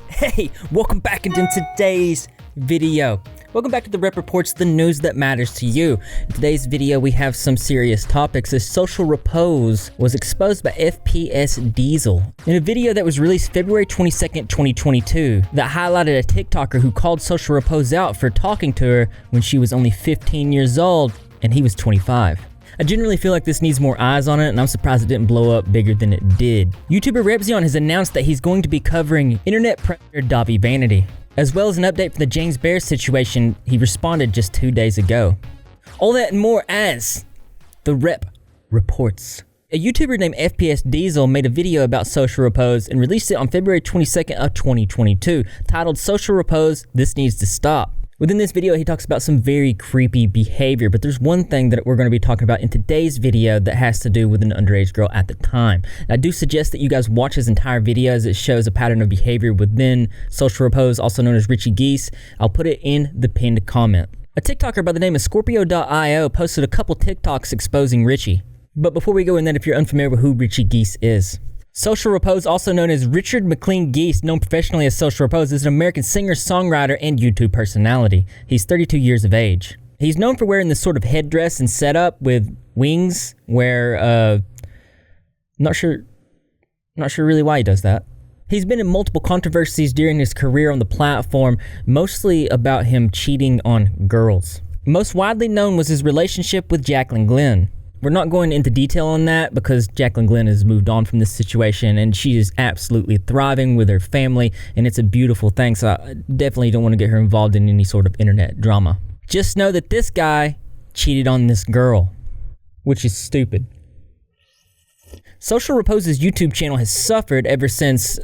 Hey, welcome back into today's video. Welcome back to the Rep Reports, the news that matters to you. In today's video, we have some serious topics as Social Repose was exposed by FPS Diesel in a video that was released February 22nd, 2022 that highlighted a TikToker who called Social Repose out for talking to her when she was only 15 years old and he was 25. I generally feel like this needs more eyes on it, and I'm surprised it didn't blow up bigger than it did. YouTuber Repzilla has announced that he's going to be covering internet predator Davi Vanity, as well as an update for the James Bear situation he responded just 2 days ago. All that and more as the Rep Reports. A YouTuber named FPS Diesel made a video about Social Repose and released it on February 22nd of 2022, titled Social Repose, This Needs to Stop. Within this video, he talks about some very creepy behavior, but there's one thing that we're going to be talking about in today's video that has to do with an underage girl at the time. I do suggest that you guys watch his entire video as it shows a pattern of behavior within Social Repose, also known as Richie Geese. I'll put it in the pinned comment. A TikToker by the name of Scorpio.io posted a couple TikToks exposing Richie. But before we go in that, if you're unfamiliar with who Richie Geese is. Social Repose, also known as Richard McLean Geese, known professionally as Social Repose, is an American singer, songwriter, and YouTube personality. He's 32 years of age. He's known for wearing this sort of headdress and setup with wings, where, not sure really why he does that. He's been in multiple controversies during his career on the platform, mostly about him cheating on girls. Most widely known was his relationship with Jacqueline Glenn. We're not going into detail on that because Jacqueline Glenn has moved on from this situation and she is absolutely thriving with her family and it's a beautiful thing, so I definitely don't want to get her involved in any sort of internet drama. Just know that this guy cheated on this girl, which is stupid. Social Repose's YouTube channel has suffered ever since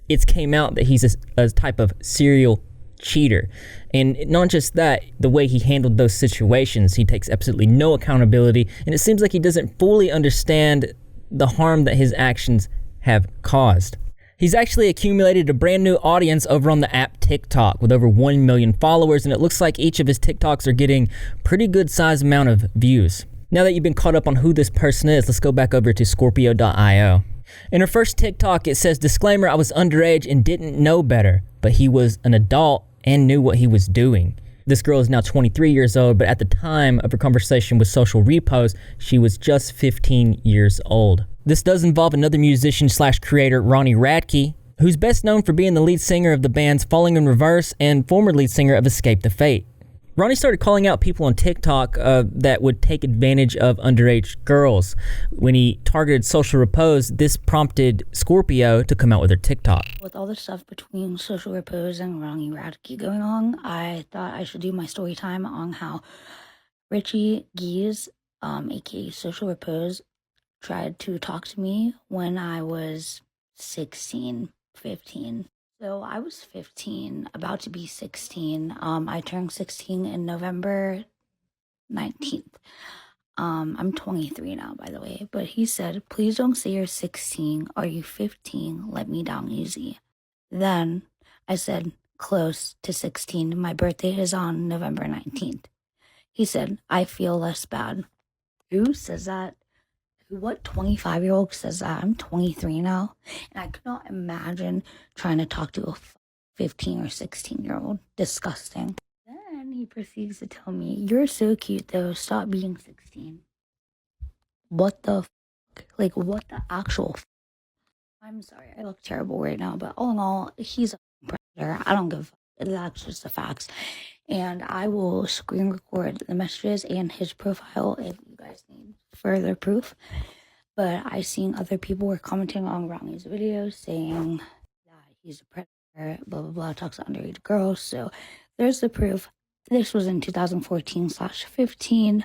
it came out that he's a type of serial cheater. And not just that, the way he handled those situations, he takes absolutely no accountability, and it seems like he doesn't fully understand the harm that his actions have caused. He's actually accumulated a brand new audience over on the app TikTok with over 1 million followers, and it looks like each of his TikToks are getting pretty good sized amount of views. Now that you've been caught up on who this person is, let's go back over to Scorpio.io. In her first TikTok, it says, disclaimer, I was underage and didn't know better, but he was an adult and knew what he was doing. This girl is now 23 years old, but at the time of her conversation with Social Repose, she was just 15 years old. This does involve another musician slash creator, Ronnie Radke, who's best known for being the lead singer of the bands Falling in Reverse and former lead singer of Escape the Fate. Ronnie started calling out people on TikTok that would take advantage of underage girls. When he targeted Social Repose, this prompted Scorpio to come out with her TikTok. With all the stuff between Social Repose and Ronnie Radke going on, I thought I should do my story time on how Richie Geese, aka Social Repose, tried to talk to me when I was 15. So I was 15, about to be 16. I turned 16 in November 19th. I'm 23 now, by the way. But he said, please don't say you're 16. Are you 15? Let me down easy. Then I said, close to 16. My birthday is on November 19th. He said, I feel less bad. Who says that? What 25-year-old says that? I'm 23 now, and I could not imagine trying to talk to a 15 or 16-year-old. Disgusting. Then he proceeds to tell me, you're so cute though, stop being 16. What the fuck? Like, what the actual fuck? I'm sorry, I look terrible right now, but all in all, he's a predator. I don't give a fuck. That's just the facts. And I will screen record the messages and his profile if you guys need further proof. But I seen other people were commenting on Ronnie's videos saying that he's a predator, blah blah blah, talks to underage girls. So there's the proof. This was in 2014/15.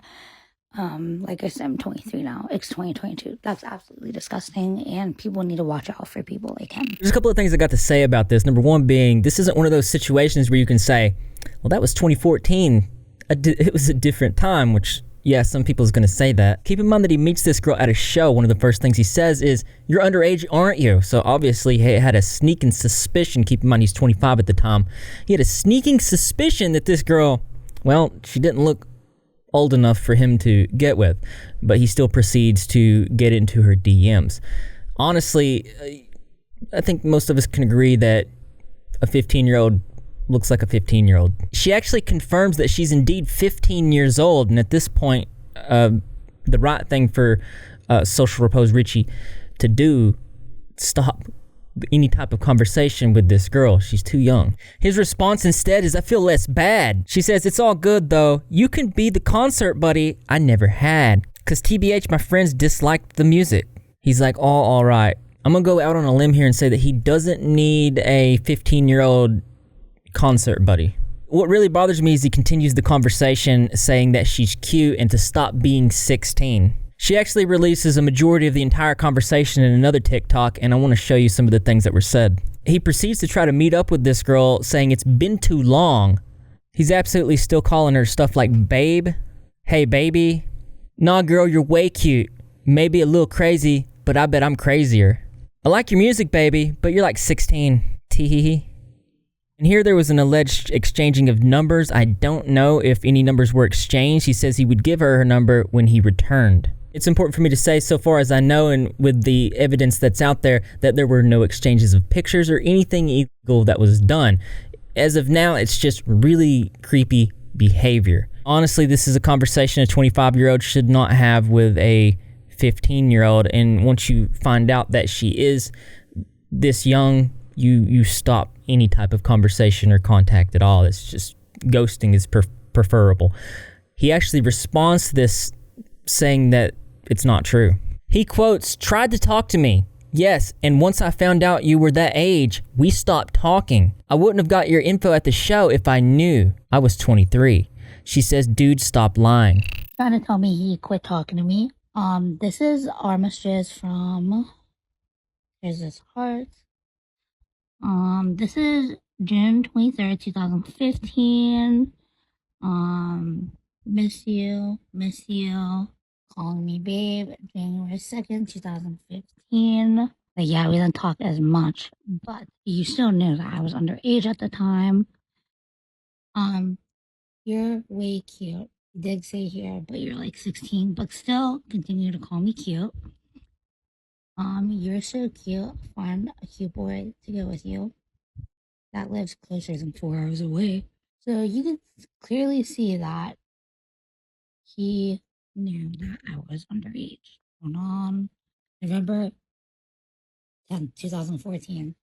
Like I said, I'm 23 now. It's 2022. That's absolutely disgusting, and people need to watch out for people like him. There's a couple of things I got to say about this. Number one being, this isn't one of those situations where you can say, well, that was 2014. It was a different time, which, yeah, some people's going to say that. Keep in mind that he meets this girl at a show. One of the first things he says is, you're underage, aren't you? So obviously he had a sneaking suspicion. Keep in mind he's 25 at the time. He had a sneaking suspicion that this girl, well, she didn't look old enough for him to get with, but he still proceeds to get into her DMs. Honestly, I think most of us can agree that a 15-year-old looks like a 15-year-old. She actually confirms that she's indeed 15 years old, and at this point, the right thing for Social Repose Richie to do, stop any type of conversation with this girl. She's too young. His response instead is, I feel less bad. She says, it's all good though. You can be the concert buddy I never had. Cause TBH, my friends disliked the music. He's like, oh, all right. I'm gonna go out on a limb here and say that he doesn't need a 15-year-old concert buddy. What really bothers me is he continues the conversation saying that she's cute and to stop being 16. She actually releases a majority of the entire conversation in another TikTok, and I want to show you some of the things that were said. He proceeds to try to meet up with this girl, saying it's been too long. He's absolutely still calling her stuff like babe, hey baby, nah girl, you're way cute, maybe a little crazy, but I bet I'm crazier. I like your music, baby, but you're like 16, tee-hee-hee. And here there was an alleged exchanging of numbers. I don't know if any numbers were exchanged. He says he would give her number when he returned. It's important for me to say, so far as I know, and with the evidence that's out there, that there were no exchanges of pictures or anything illegal that was done. As of now, it's just really creepy behavior. Honestly, this is a conversation a 25-year-old should not have with a 15-year-old, and once you find out that she is this young, you stop any type of conversation or contact at all. It's just ghosting is preferable. He actually responds to this saying that it's not true. He quotes, tried to talk to me. Yes, and once I found out you were that age, we stopped talking. I wouldn't have got your info at the show if I knew. I was 23. She says, dude, stop lying. Trying to tell me he quit talking to me. This is our messages from, here's this heart. This is June 23rd, 2015. Miss you, calling me babe, January 2nd, 2015. But yeah, we didn't talk as much, but you still knew that I was underage at the time. You're way cute. You did say here, but you're like 16, but still continue to call me cute. You're so cute. Find a cute boy to go with you that lives closer than 4 hours away. So you can clearly see that he knew that I was underage. On November 10th, 2014.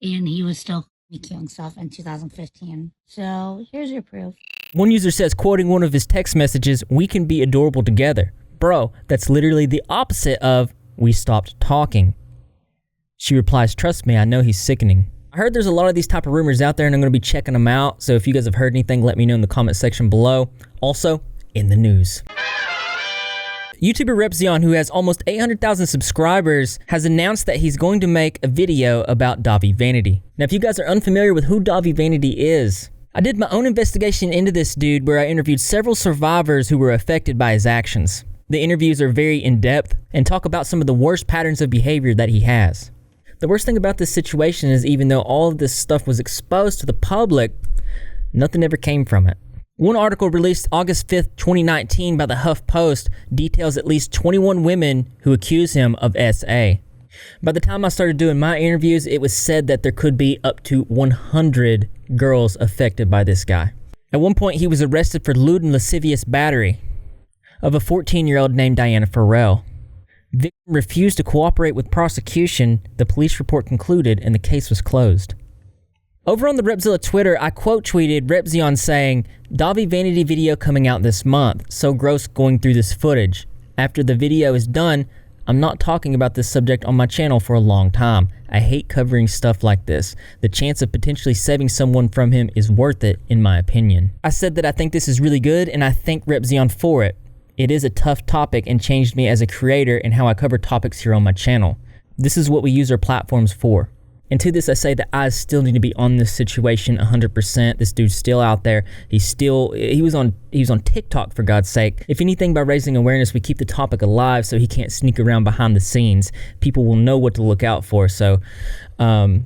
And he was still making stuff in 2015. So here's your proof. One user says, quoting one of his text messages, we can be adorable together. Bro, that's literally the opposite of we stopped talking. She replies, trust me, I know he's sickening. I heard there's a lot of these type of rumors out there and I'm going to be checking them out. So if you guys have heard anything, let me know in the comment section below. Also, in the news. YouTuber Repzilla, who has almost 800,000 subscribers, has announced that he's going to make a video about Davi Vanity. Now, if you guys are unfamiliar with who Davi Vanity is, I did my own investigation into this dude where I interviewed several survivors who were affected by his actions. The interviews are very in-depth and talk about some of the worst patterns of behavior that he has. The worst thing about this situation is even though all of this stuff was exposed to the public, nothing ever came from it. One article released August 5th, 2019 by the HuffPost details at least 21 women who accuse him of SA. By the time I started doing my interviews, it was said that there could be up to 100 girls affected by this guy. At one point, he was arrested for lewd and lascivious battery of a 14-year-old named Diana Farrell. Victim refused to cooperate with prosecution, the police report concluded, and the case was closed. Over on the Repzilla Twitter, I quote tweeted Repzilla saying, Davi Vanity video coming out this month, so gross going through this footage. After the video is done, I'm not talking about this subject on my channel for a long time. I hate covering stuff like this. The chance of potentially saving someone from him is worth it, in my opinion. I said that I think this is really good, and I thank Repzilla for it. It is a tough topic and changed me as a creator and how I cover topics here on my channel. This is what we use our platforms for. And to this I say that I still need to be on this situation 100%. This dude's still out there. He was on TikTok, for God's sake. If anything, by raising awareness, we keep the topic alive so he can't sneak around behind the scenes. People will know what to look out for. So I'm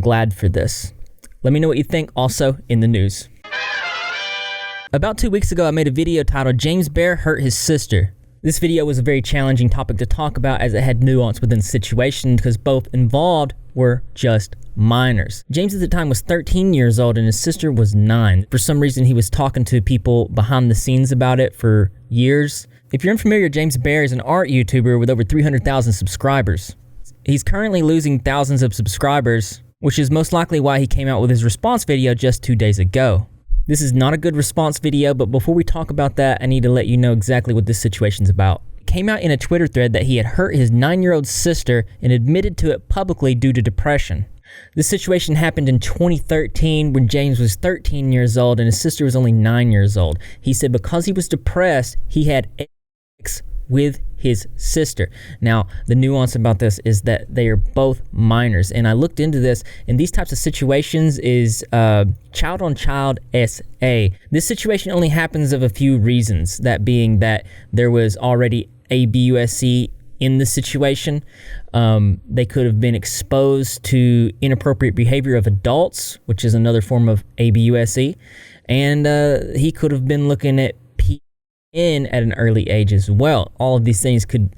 glad for this. Let me know what you think also in the news. About 2 weeks ago, I made a video titled James Bear Hurt His Sister. This video was a very challenging topic to talk about as it had nuance within the situation because both involved were just minors. James at the time was 13 years old and his sister was 9. For some reason, he was talking to people behind the scenes about it for years. If you're unfamiliar, James Bear is an art YouTuber with over 300,000 subscribers. He's currently losing thousands of subscribers, which is most likely why he came out with his response video just 2 days ago. This is not a good response video, but before we talk about that, I need to let you know exactly what this situation's about. It came out in a Twitter thread that he had hurt his 9-year-old sister and admitted to it publicly due to depression. This situation happened in 2013 when James was 13 years old and his sister was only 9 years old. He said because he was depressed, he had sex with his sister. Now, the nuance about this is that they are both minors, and I looked into this, and these types of situations is child-on-child SA. This situation only happens of a few reasons, that being that there was already ABUSC in the situation. They could have been exposed to inappropriate behavior of adults, which is another form of ABUSC, and he could have been looking at at an early age as well. All of these things could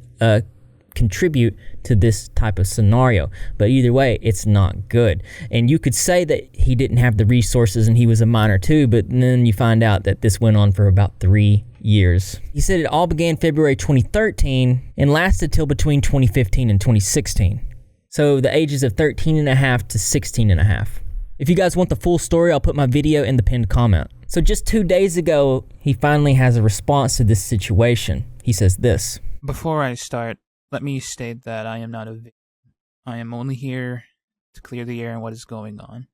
contribute to this type of scenario, but either way, it's not good. And you could say that he didn't have the resources and he was a minor too, but then you find out that this went on for about 3 years. He said it all began February 2013 and lasted till between 2015 and 2016. So the ages of 13 and a half to 16 and a half. If you guys want the full story, I'll put my video in the pinned comment. So just 2 days ago, he finally has a response to this situation. He says this. Before I start, let me state that I am not a victim. I am only here to clear the air on what is going on.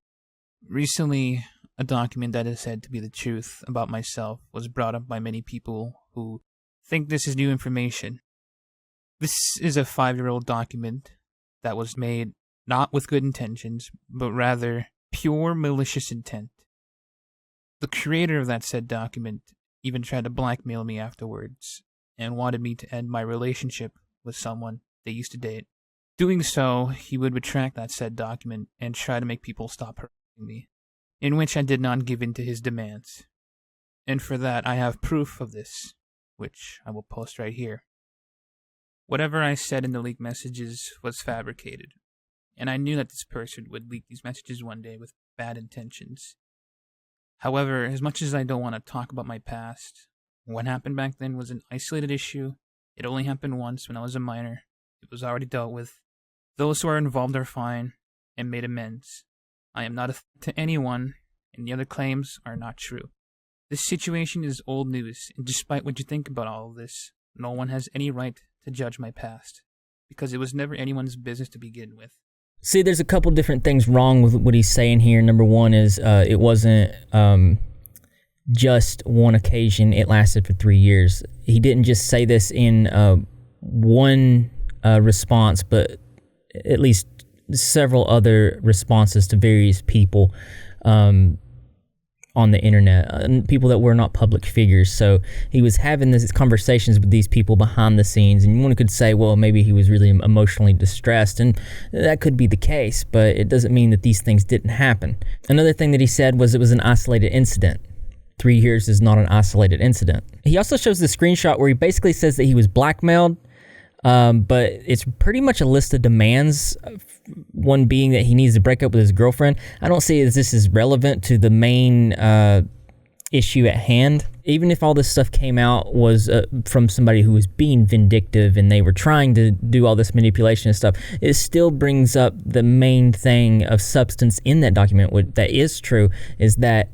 Recently, a document that is said to be the truth about myself was brought up by many people who think this is new information. This is a 5-year-old document that was made not with good intentions, but rather pure malicious intent. The creator of that said document even tried to blackmail me afterwards and wanted me to end my relationship with someone they used to date. Doing so, he would retract that said document and try to make people stop harassing me, in which I did not give in to his demands. And for that, I have proof of this, which I will post right here. Whatever I said in the leaked messages was fabricated, and I knew that this person would leak these messages one day with bad intentions. However, as much as I don't want to talk about my past, what happened back then was an isolated issue. It only happened once when I was a minor. It was already dealt with. Those who are involved are fine and made amends. I am not a threat to anyone, and the other claims are not true. This situation is old news, and despite what you think about all of this, no one has any right to judge my past, because it was never anyone's business to begin with. See, there's a couple different things wrong with what he's saying here. Number one is it wasn't just one occasion. It lasted for 3 years. He didn't just say this in one response, but at least several other responses to various people on the internet, people that were not public figures. So he was having these conversations with these people behind the scenes, and one could say, well, maybe he was really emotionally distressed, and that could be the case, but it doesn't mean that these things didn't happen. Another thing that he said was it was an isolated incident. 3 years is not an isolated incident. He also shows the screenshot where he basically says that he was blackmailed, but it's pretty much a list of demands, one being that he needs to break up with his girlfriend. I don't see as this is relevant to the main issue at hand. Even if all this stuff came out was from somebody who was being vindictive and they were trying to do all this manipulation and stuff, it still brings up the main thing of substance in that document. That is true is that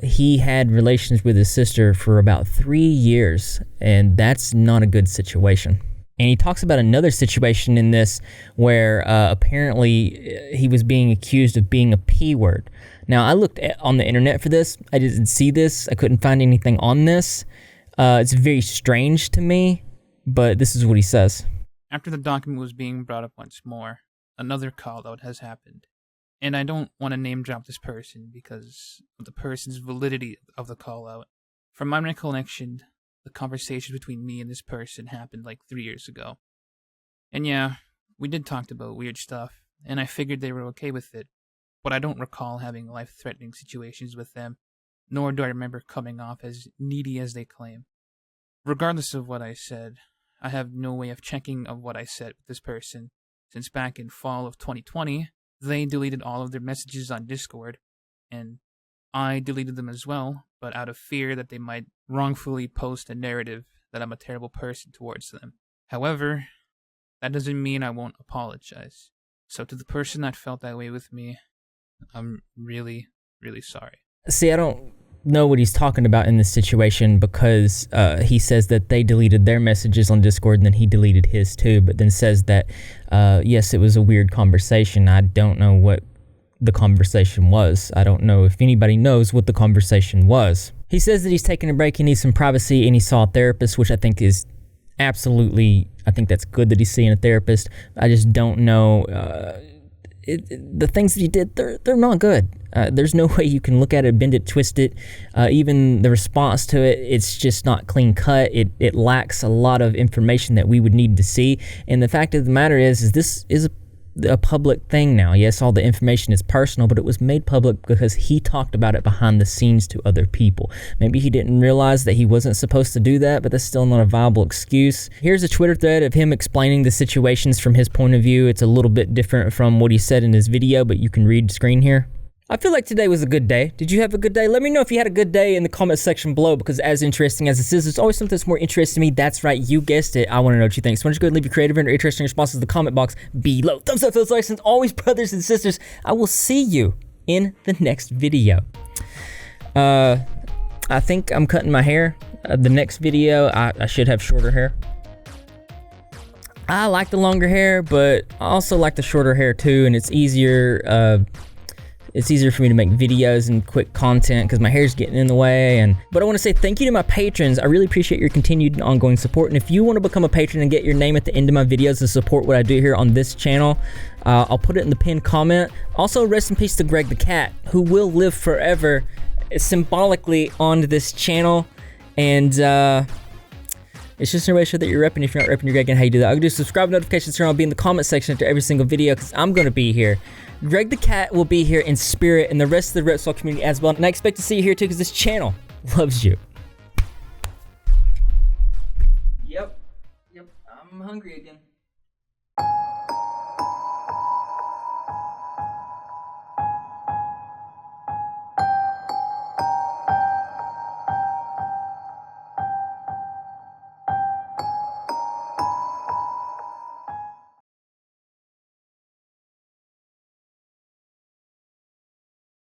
he had relations with his sister for about 3 years, and that's not a good situation. And he talks about another situation in this where apparently he was being accused of being a P word. Now, I looked on the internet for this. I didn't see this. I couldn't find anything on this. It's very strange to me, but this is what he says. After the document was being brought up once more, another call-out has happened. And I don't want to name drop this person because of the person's validity of the call-out. From my recollection, the conversation between me and this person happened like 3 years ago. And yeah, we did talk about weird stuff, and I figured they were okay with it. But I don't recall having life-threatening situations with them, nor do I remember coming off as needy as they claim. Regardless of what I said, I have no way of checking of what I said with this person, since back in fall of 2020, they deleted all of their messages on Discord, and I deleted them as well, but out of fear that they might wrongfully post a narrative that I'm a terrible person towards them. However, that doesn't mean I won't apologize. So to the person that felt that way with me, I'm really, really sorry. See, I don't know what he's talking about in this situation because he says that they deleted their messages on Discord and then he deleted his too, but then says that, yes, it was a weird conversation. I don't know what the conversation was. I don't know if anybody knows what the conversation was. He says that he's taking a break, he needs some privacy, and he saw a therapist, which I think is absolutely, I think that's good that he's seeing a therapist. I just don't know, the things that he did, they're not good. There's no way you can look at it, bend it, twist it. Even the response to it, it's just not clean cut. It lacks a lot of information that we would need to see. And the fact of the matter is this is a public thing now. Yes, all the information is personal, but it was made public because he talked about it behind the scenes to other people. Maybe he didn't realize that he wasn't supposed to do that, but that's still not a viable excuse. Here's a Twitter thread of him explaining the situations from his point of view. It's a little bit different from what he said in his video, but you can read the screen here. I feel like today was a good day. Did you have a good day? Let me know if you had a good day in the comment section below, because as interesting as this is, there's always something that's more interesting to me. That's right, you guessed it. I want to know what you think. So why don't you go and leave your creative and interesting responses in the comment box below. Thumbs up, those likes, and always, brothers and sisters, I will see you in the next video. I think I'm cutting my hair. The next video, I should have shorter hair. I like the longer hair, but I also like the shorter hair too, and it's easier. It's easier for me to make videos and quick content because my hair's getting in the way. But I want to say thank you to my patrons. I really appreciate your continued and ongoing support. And if you want to become a patron and get your name at the end of my videos and support what I do here on this channel, I'll put it in the pinned comment. Also, rest in peace to Greg the Cat, who will live forever symbolically on this channel. And it's just a way to show that you're repping. If you're not repping, you're Greg, and how you do that. I'll do subscribe, notifications turn on, be in the comment section after every single video because I'm going to be here. Greg the Cat will be here in spirit, and the rest of the Repzilla community as well. And I expect to see you here too because this channel loves you. Yep, I'm hungry again.